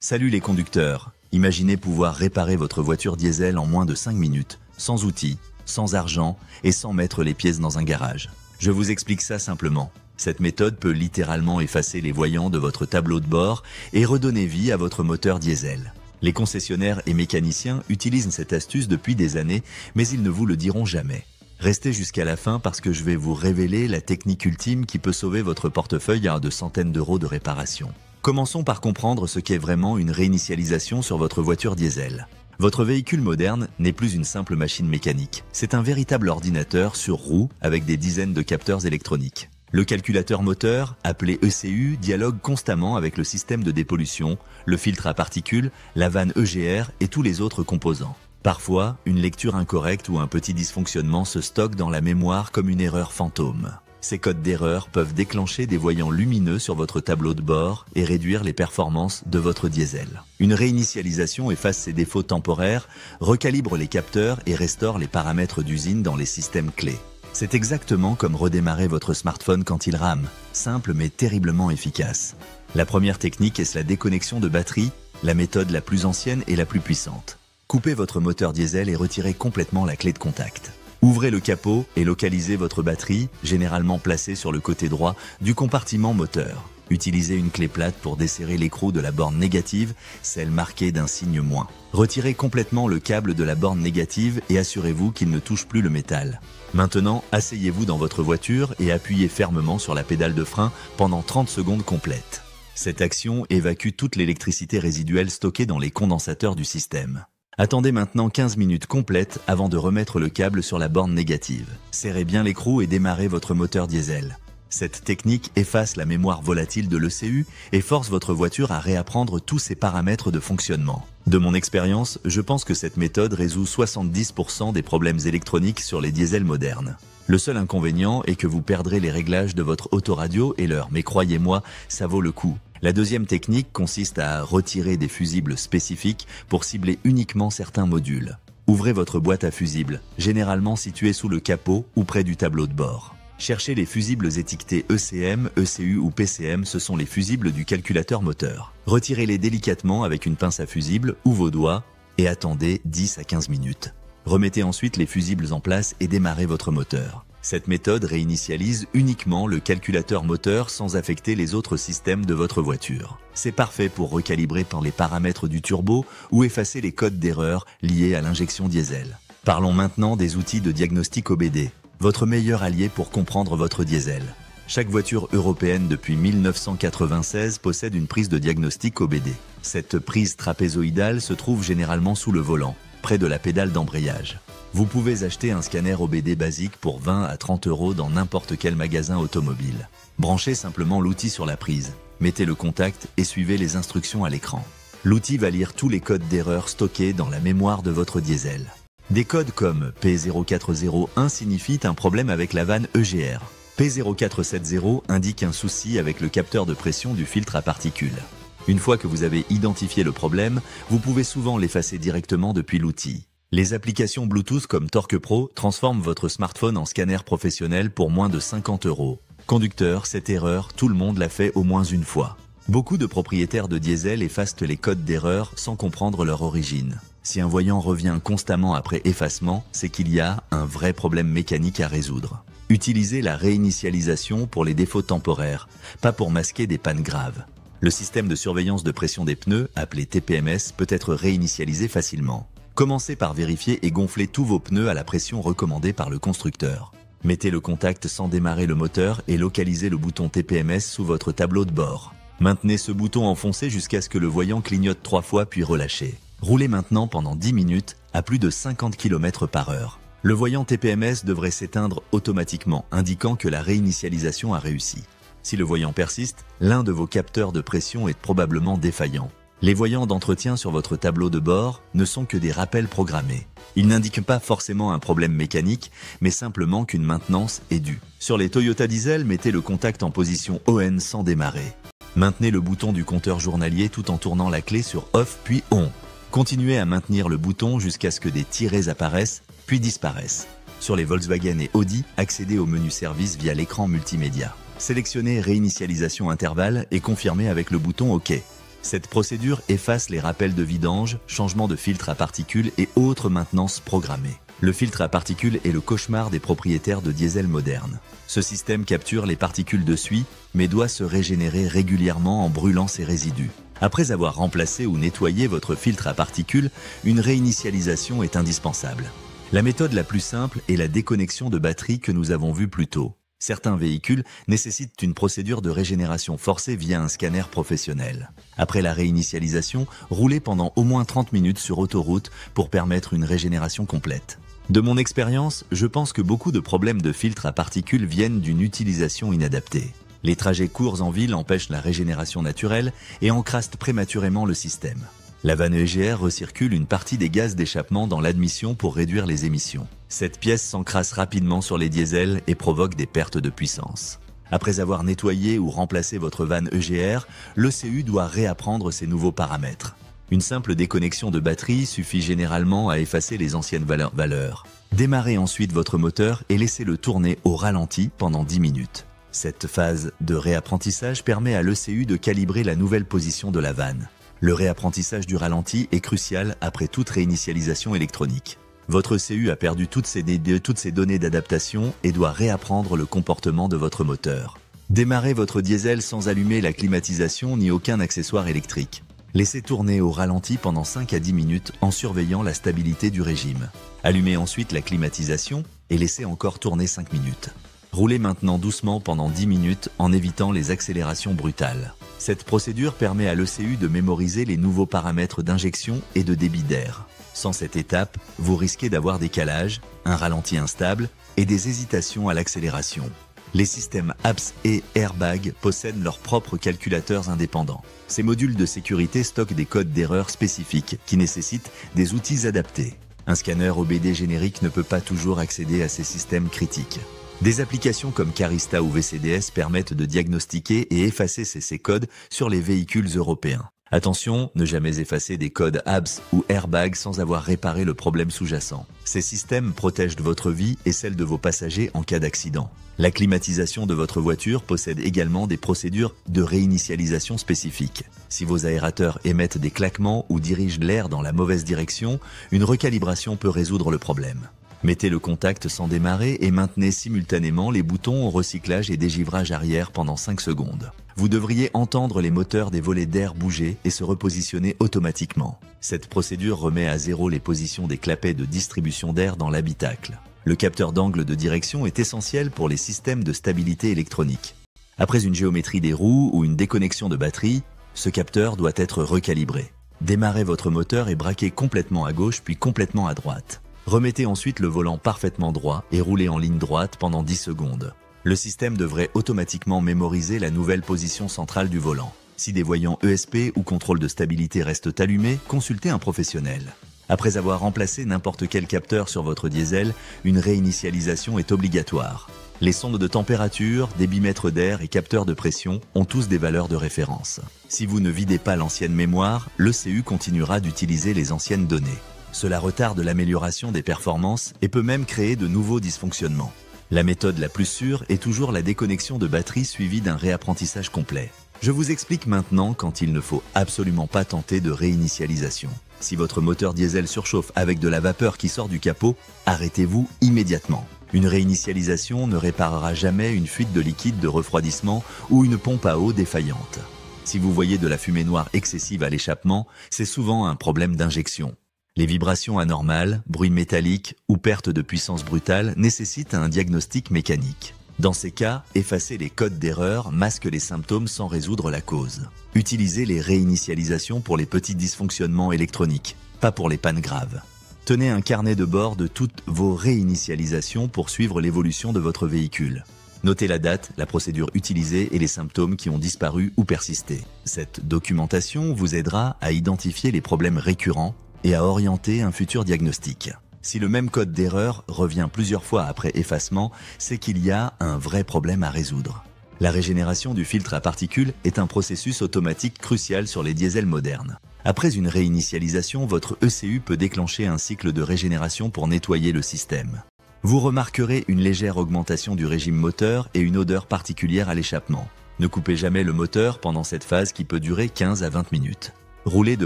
Salut les conducteurs, imaginez pouvoir réparer votre voiture diesel en moins de 5 minutes, sans outils, sans argent et sans mettre les pièces dans un garage. Je vous explique ça simplement. Cette méthode peut littéralement effacer les voyants de votre tableau de bord et redonner vie à votre moteur diesel. Les concessionnaires et mécaniciens utilisent cette astuce depuis des années, mais ils ne vous le diront jamais. Restez jusqu'à la fin parce que je vais vous révéler la technique ultime qui peut sauver votre portefeuille à de centaines d'euros de réparation. Commençons par comprendre ce qu'est vraiment une réinitialisation sur votre voiture diesel. Votre véhicule moderne n'est plus une simple machine mécanique. C'est un véritable ordinateur sur roue avec des dizaines de capteurs électroniques. Le calculateur moteur, appelé ECU, dialogue constamment avec le système de dépollution, le filtre à particules, la vanne EGR et tous les autres composants. Parfois, une lecture incorrecte ou un petit dysfonctionnement se stocke dans la mémoire comme une erreur fantôme. Ces codes d'erreur peuvent déclencher des voyants lumineux sur votre tableau de bord et réduire les performances de votre diesel. Une réinitialisation efface ces défauts temporaires, recalibre les capteurs et restaure les paramètres d'usine dans les systèmes clés. C'est exactement comme redémarrer votre smartphone quand il rame, simple mais terriblement efficace. La première technique est la déconnexion de batterie, la méthode la plus ancienne et la plus puissante. Coupez votre moteur diesel et retirez complètement la clé de contact. Ouvrez le capot et localisez votre batterie, généralement placée sur le côté droit du compartiment moteur. Utilisez une clé plate pour desserrer l'écrou de la borne négative, celle marquée d'un signe moins. Retirez complètement le câble de la borne négative et assurez-vous qu'il ne touche plus le métal. Maintenant, asseyez-vous dans votre voiture et appuyez fermement sur la pédale de frein pendant 30 secondes complètes. Cette action évacue toute l'électricité résiduelle stockée dans les condensateurs du système. Attendez maintenant 15 minutes complètes avant de remettre le câble sur la borne négative. Serrez bien l'écrou et démarrez votre moteur diesel. Cette technique efface la mémoire volatile de l'ECU et force votre voiture à réapprendre tous ses paramètres de fonctionnement. De mon expérience, je pense que cette méthode résout 70% des problèmes électroniques sur les diesels modernes. Le seul inconvénient est que vous perdrez les réglages de votre autoradio et l'heure, mais croyez-moi, ça vaut le coup. La deuxième technique consiste à retirer des fusibles spécifiques pour cibler uniquement certains modules. Ouvrez votre boîte à fusibles, généralement située sous le capot ou près du tableau de bord. Cherchez les fusibles étiquetés ECM, ECU ou PCM, ce sont les fusibles du calculateur moteur. Retirez-les délicatement avec une pince à fusibles ou vos doigts et attendez 10 à 15 minutes. Remettez ensuite les fusibles en place et démarrez votre moteur. Cette méthode réinitialise uniquement le calculateur moteur sans affecter les autres systèmes de votre voiture. C'est parfait pour recalibrer les paramètres du turbo ou effacer les codes d'erreur liés à l'injection diesel. Parlons maintenant des outils de diagnostic OBD, votre meilleur allié pour comprendre votre diesel. Chaque voiture européenne depuis 1996 possède une prise de diagnostic OBD. Cette prise trapézoïdale se trouve généralement sous le volant, près de la pédale d'embrayage. Vous pouvez acheter un scanner OBD basique pour 20 à 30 euros dans n'importe quel magasin automobile. Branchez simplement l'outil sur la prise, mettez le contact et suivez les instructions à l'écran. L'outil va lire tous les codes d'erreur stockés dans la mémoire de votre diesel. Des codes comme P0401 signifient un problème avec la vanne EGR. P0470 indique un souci avec le capteur de pression du filtre à particules. Une fois que vous avez identifié le problème, vous pouvez souvent l'effacer directement depuis l'outil. Les applications Bluetooth comme Torque Pro transforment votre smartphone en scanner professionnel pour moins de 50 euros. Conducteur, cette erreur, tout le monde l'a fait au moins une fois. Beaucoup de propriétaires de diesel effacent les codes d'erreur sans comprendre leur origine. Si un voyant revient constamment après effacement, c'est qu'il y a un vrai problème mécanique à résoudre. Utilisez la réinitialisation pour les défauts temporaires, pas pour masquer des pannes graves. Le système de surveillance de pression des pneus, appelé TPMS, peut être réinitialisé facilement. Commencez par vérifier et gonfler tous vos pneus à la pression recommandée par le constructeur. Mettez le contact sans démarrer le moteur et localisez le bouton TPMS sous votre tableau de bord. Maintenez ce bouton enfoncé jusqu'à ce que le voyant clignote 3 fois puis relâchez. Roulez maintenant pendant 10 minutes à plus de 50 km/h. Le voyant TPMS devrait s'éteindre automatiquement, indiquant que la réinitialisation a réussi. Si le voyant persiste, l'un de vos capteurs de pression est probablement défaillant. Les voyants d'entretien sur votre tableau de bord ne sont que des rappels programmés. Ils n'indiquent pas forcément un problème mécanique, mais simplement qu'une maintenance est due. Sur les Toyota Diesel, mettez le contact en position ON sans démarrer. Maintenez le bouton du compteur journalier tout en tournant la clé sur OFF puis ON. Continuez à maintenir le bouton jusqu'à ce que des tirets apparaissent, puis disparaissent. Sur les Volkswagen et Audi, accédez au menu service via l'écran multimédia. Sélectionnez réinitialisation intervalle et confirmez avec le bouton OK. Cette procédure efface les rappels de vidange, changement de filtre à particules et autres maintenances programmées. Le filtre à particules est le cauchemar des propriétaires de diesel modernes. Ce système capture les particules de suie, mais doit se régénérer régulièrement en brûlant ses résidus. Après avoir remplacé ou nettoyé votre filtre à particules, une réinitialisation est indispensable. La méthode la plus simple est la déconnexion de batterie que nous avons vue plus tôt. Certains véhicules nécessitent une procédure de régénération forcée via un scanner professionnel. Après la réinitialisation, roulez pendant au moins 30 minutes sur autoroute pour permettre une régénération complète. De mon expérience, je pense que beaucoup de problèmes de filtres à particules viennent d'une utilisation inadaptée. Les trajets courts en ville empêchent la régénération naturelle et encrassent prématurément le système. La vanne EGR recircule une partie des gaz d'échappement dans l'admission pour réduire les émissions. Cette pièce s'encrasse rapidement sur les diesels et provoque des pertes de puissance. Après avoir nettoyé ou remplacé votre vanne EGR, l'ECU doit réapprendre ses nouveaux paramètres. Une simple déconnexion de batterie suffit généralement à effacer les anciennes valeurs. Démarrez ensuite votre moteur et laissez-le tourner au ralenti pendant 10 minutes. Cette phase de réapprentissage permet à l'ECU de calibrer la nouvelle position de la vanne. Le réapprentissage du ralenti est crucial après toute réinitialisation électronique. Votre ECU a perdu toutes ses données d'adaptation et doit réapprendre le comportement de votre moteur. Démarrez votre diesel sans allumer la climatisation ni aucun accessoire électrique. Laissez tourner au ralenti pendant 5 à 10 minutes en surveillant la stabilité du régime. Allumez ensuite la climatisation et laissez encore tourner 5 minutes. Roulez maintenant doucement pendant 10 minutes en évitant les accélérations brutales. Cette procédure permet à l'ECU de mémoriser les nouveaux paramètres d'injection et de débit d'air. Sans cette étape, vous risquez d'avoir des calages, un ralenti instable et des hésitations à l'accélération. Les systèmes ABS et Airbag possèdent leurs propres calculateurs indépendants. Ces modules de sécurité stockent des codes d'erreur spécifiques qui nécessitent des outils adaptés. Un scanner OBD générique ne peut pas toujours accéder à ces systèmes critiques. Des applications comme Carista ou VCDS permettent de diagnostiquer et effacer ces codes sur les véhicules européens. Attention, ne jamais effacer des codes ABS ou Airbag sans avoir réparé le problème sous-jacent. Ces systèmes protègent votre vie et celle de vos passagers en cas d'accident. La climatisation de votre voiture possède également des procédures de réinitialisation spécifiques. Si vos aérateurs émettent des claquements ou dirigent l'air dans la mauvaise direction, une recalibration peut résoudre le problème. Mettez le contact sans démarrer et maintenez simultanément les boutons au recyclage et dégivrage arrière pendant 5 secondes. Vous devriez entendre les moteurs des volets d'air bouger et se repositionner automatiquement. Cette procédure remet à zéro les positions des clapets de distribution d'air dans l'habitacle. Le capteur d'angle de direction est essentiel pour les systèmes de stabilité électronique. Après une géométrie des roues ou une déconnexion de batterie, ce capteur doit être recalibré. Démarrez votre moteur et braquez complètement à gauche puis complètement à droite. Remettez ensuite le volant parfaitement droit et roulez en ligne droite pendant 10 secondes. Le système devrait automatiquement mémoriser la nouvelle position centrale du volant. Si des voyants ESP ou contrôle de stabilité restent allumés, consultez un professionnel. Après avoir remplacé n'importe quel capteur sur votre diesel, une réinitialisation est obligatoire. Les sondes de température, débitmètre d'air et capteurs de pression ont tous des valeurs de référence. Si vous ne videz pas l'ancienne mémoire, l'ECU continuera d'utiliser les anciennes données. Cela retarde l'amélioration des performances et peut même créer de nouveaux dysfonctionnements. La méthode la plus sûre est toujours la déconnexion de batterie suivie d'un réapprentissage complet. Je vous explique maintenant quand il ne faut absolument pas tenter de réinitialisation. Si votre moteur diesel surchauffe avec de la vapeur qui sort du capot, arrêtez-vous immédiatement. Une réinitialisation ne réparera jamais une fuite de liquide de refroidissement ou une pompe à eau défaillante. Si vous voyez de la fumée noire excessive à l'échappement, c'est souvent un problème d'injection. Les vibrations anormales, bruits métalliques ou perte de puissance brutale nécessitent un diagnostic mécanique. Dans ces cas, effacer les codes d'erreur masque les symptômes sans résoudre la cause. Utilisez les réinitialisations pour les petits dysfonctionnements électroniques, pas pour les pannes graves. Tenez un carnet de bord de toutes vos réinitialisations pour suivre l'évolution de votre véhicule. Notez la date, la procédure utilisée et les symptômes qui ont disparu ou persisté. Cette documentation vous aidera à identifier les problèmes récurrents et à orienter un futur diagnostic. Si le même code d'erreur revient plusieurs fois après effacement, c'est qu'il y a un vrai problème à résoudre. La régénération du filtre à particules est un processus automatique crucial sur les diesels modernes. Après une réinitialisation, votre ECU peut déclencher un cycle de régénération pour nettoyer le système. Vous remarquerez une légère augmentation du régime moteur et une odeur particulière à l'échappement. Ne coupez jamais le moteur pendant cette phase qui peut durer 15 à 20 minutes. Roulez de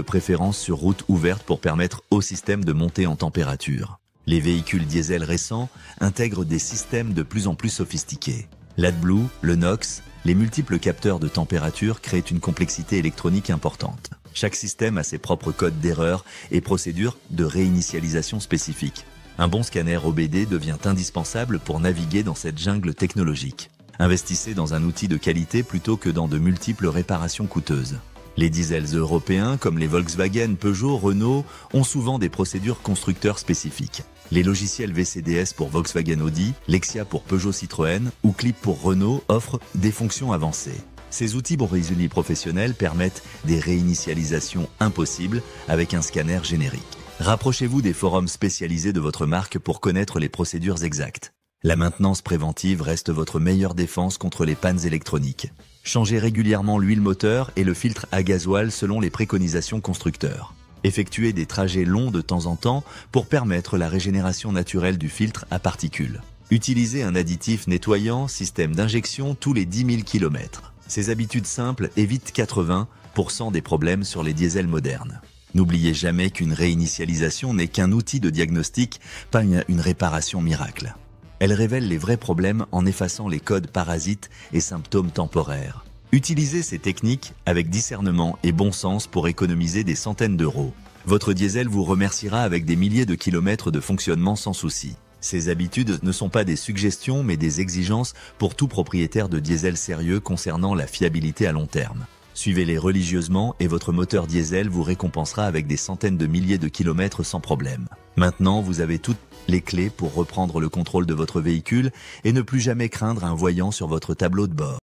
préférence sur route ouverte pour permettre au système de monter en température. Les véhicules diesel récents intègrent des systèmes de plus en plus sophistiqués. L'AdBlue, le NOx, les multiples capteurs de température créent une complexité électronique importante. Chaque système a ses propres codes d'erreur et procédures de réinitialisation spécifiques. Un bon scanner OBD devient indispensable pour naviguer dans cette jungle technologique. Investissez dans un outil de qualité plutôt que dans de multiples réparations coûteuses. Les diesels européens, comme les Volkswagen, Peugeot, Renault, ont souvent des procédures constructeurs spécifiques. Les logiciels VCDS pour Volkswagen Audi, Lexia pour Peugeot Citroën ou Clip pour Renault offrent des fonctions avancées. Ces outils unis professionnels permettent des réinitialisations impossibles avec un scanner générique. Rapprochez-vous des forums spécialisés de votre marque pour connaître les procédures exactes. La maintenance préventive reste votre meilleure défense contre les pannes électroniques. Changez régulièrement l'huile moteur et le filtre à gasoil selon les préconisations constructeurs. Effectuez des trajets longs de temps en temps pour permettre la régénération naturelle du filtre à particules. Utilisez un additif nettoyant système d'injection tous les 10 000 km. Ces habitudes simples évitent 80% des problèmes sur les diesels modernes. N'oubliez jamais qu'une réinitialisation n'est qu'un outil de diagnostic, pas une réparation miracle. Elle révèle les vrais problèmes en effaçant les codes parasites et symptômes temporaires. Utilisez ces techniques avec discernement et bon sens pour économiser des centaines d'euros. Votre diesel vous remerciera avec des milliers de kilomètres de fonctionnement sans souci. Ces habitudes ne sont pas des suggestions mais des exigences pour tout propriétaire de diesel sérieux concernant la fiabilité à long terme. Suivez-les religieusement et votre moteur diesel vous récompensera avec des centaines de milliers de kilomètres sans problème. Maintenant, vous avez toutes les clés pour reprendre le contrôle de votre véhicule et ne plus jamais craindre un voyant sur votre tableau de bord.